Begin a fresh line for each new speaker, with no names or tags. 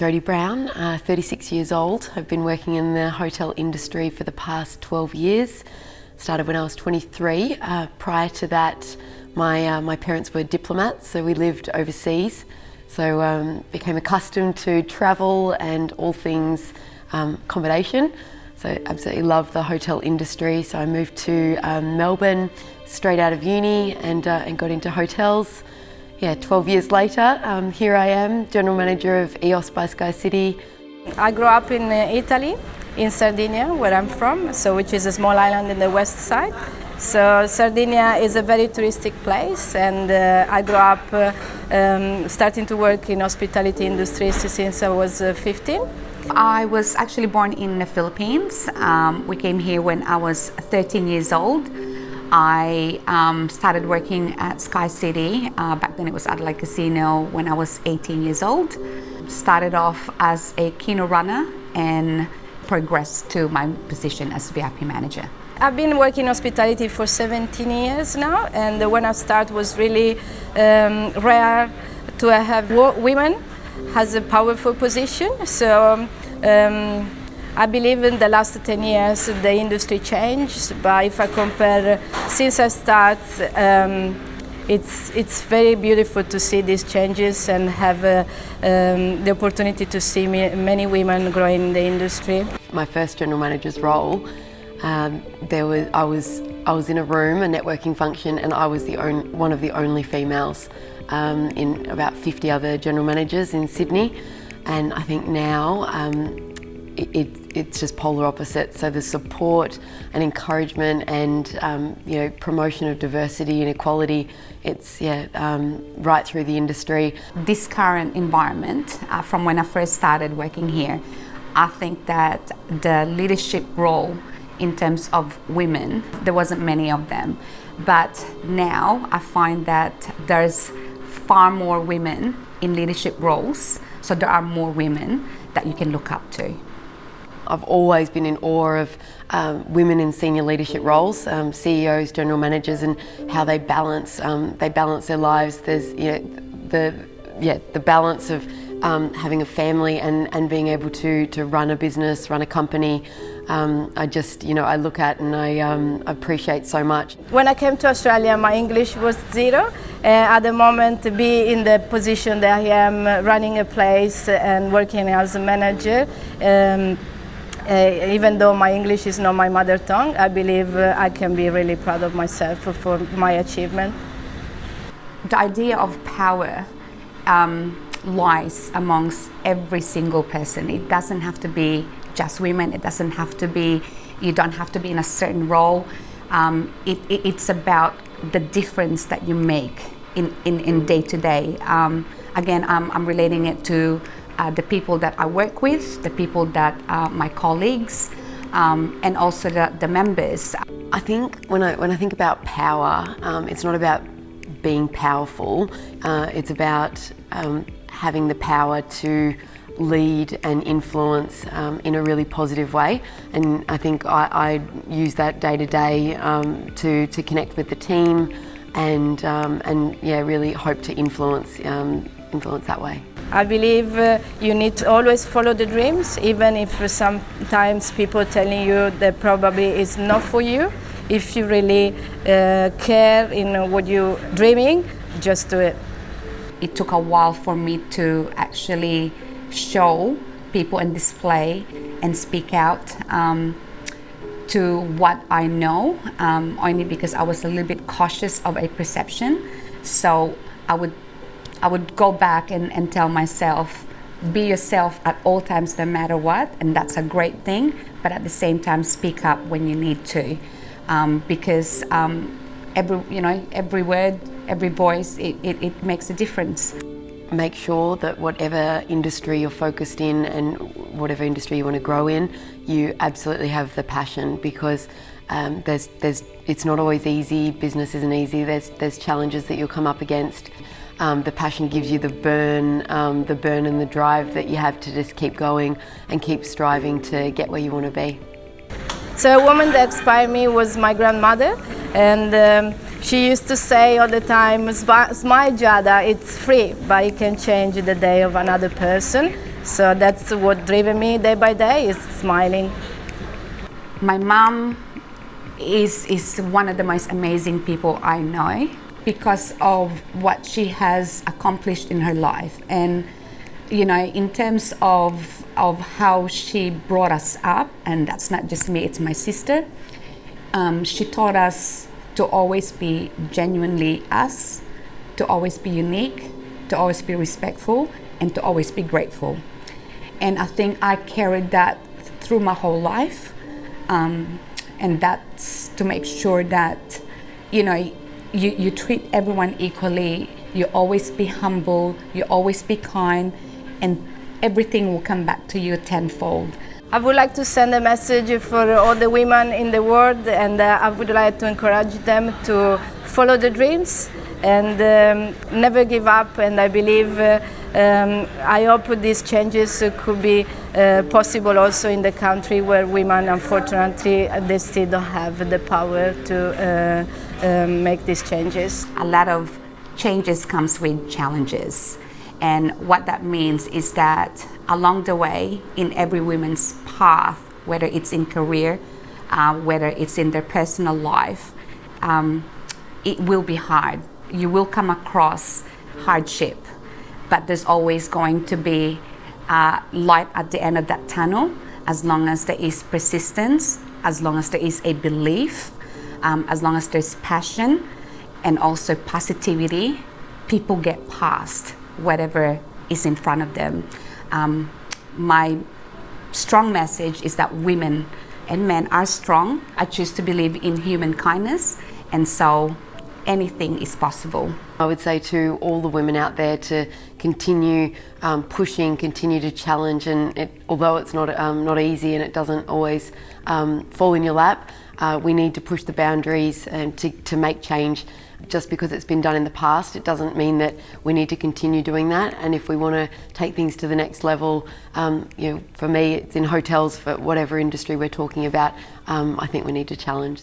Jodie Brown, 36 years old. I've been working in the hotel industry for the past 12 years. Started when I was 23. Prior to that, my parents were diplomats, so we lived overseas. So became accustomed to travel and all things accommodation. So absolutely love the hotel industry. So I moved to Melbourne straight out of uni and got into hotels. Yeah, 12 years later, here I am, General Manager of EOS by SkyCity.
I grew up in Italy, in Sardinia, where I'm from, which is a small island in the west side. So Sardinia is a very touristic place, and I grew up starting to work in hospitality industry since I was 15.
I was actually born in the Philippines. We came here when I was 13 years old. I started working at SkyCity, back then it was Adelaide Casino, when I was 18 years old. Started off as a kino runner and progressed to my position as VIP manager.
I've been working in hospitality for 17 years now, and when I started was really rare to have women has a powerful position. So I believe in the last 10 years the industry changed, but if I compare since I started, it's very beautiful to see these changes and have the opportunity to see many women growing in the industry.
My first general manager's role, I was in a room, a networking function, and I was one of the only females in about 50 other general managers in Sydney. And I think now it's just polar opposite. So the support and encouragement and promotion of diversity and equality, it's right through the industry.
This current environment, from when I first started working here, I think that the leadership role in terms of women, there wasn't many of them. But now I find that there's far more women in leadership roles, so there are more women that you can look up to.
I've always been in awe of women in senior leadership roles, CEOs, general managers, and how they balance their lives. There's the balance of having a family and being able to run a business, run a company. I look at and I appreciate so much.
When I came to Australia, my English was zero. At the moment, to be in the position that I am, running a place and working as a manager, even though my English is not my mother tongue, I believe I can be really proud of myself for my achievement.
The idea of power lies amongst every single person. It doesn't have to be just women. It doesn't have to be, you don't have to be in a certain role. It's about the difference that you make in day to day. Again, I'm relating it to the people that I work with, the people that my colleagues, and also the members.
I think when I think about power, it's not about being powerful. It's about having the power to lead and influence in a really positive way, and I think I use that day to day to connect with the team and really hope to influence that way.
I believe you need to always follow the dreams, even if sometimes people telling you that probably is not for you. If you really care in what you're dreaming, just do it.
It took a while for me to actually show people and display and speak out to what I know, only because I was a little bit cautious of a perception. So I would go back and tell myself, be yourself at all times, no matter what, and that's a great thing, but at the same time speak up when you need to, because every word, every voice, it makes a difference.
Make sure that whatever industry you're focused in and whatever industry you want to grow in, you absolutely have the passion, because it's not always easy. Business isn't easy. There's challenges that you'll come up against. The passion gives you the burn and the drive that you have to just keep going and keep striving to get where you want to be.
So a woman that inspired me was my grandmother, and she used to say all the time, "Smile, Jada, it's free, but it can change the day of another person." So that's what driven me day by day, is smiling.
My mom is one of the most amazing people I know because of what she has accomplished in her life. And you know, in terms of how she brought us up, and that's not just me, it's my sister, she taught us to always be genuinely us, to always be unique, to always be respectful, and to always be grateful. And I think I carried that through my whole life. And that's to make sure that, you know, you treat everyone equally, you always be humble, you always be kind, and everything will come back to you tenfold.
I would like to send a message for all the women in the world, and I would like to encourage them to follow the dreams and never give up. And I believe, I hope these changes could be possible also in the country where women, unfortunately, they still don't have the power to make these changes.
A lot of changes comes with challenges. And what that means is that along the way, in every woman's path, whether it's in career, whether it's in their personal life, it will be hard. You will come across hardship, but there's always going to be light at the end of that tunnel, as long as there is persistence, as long as there is a belief, as long as there's passion and also positivity. People get past whatever is in front of them. My strong message is that women and men are strong. I choose to believe in human kindness, and so anything is possible.
I would say to all the women out there to continue pushing, continue to challenge, and although it's not easy and it doesn't always fall in your lap, we need to push the boundaries and to make change. Just because it's been done in the past, it doesn't mean that we need to continue doing that. And if we want to take things to the next level, you know, for me, it's in hotels, for whatever industry we're talking about, I think we need to challenge.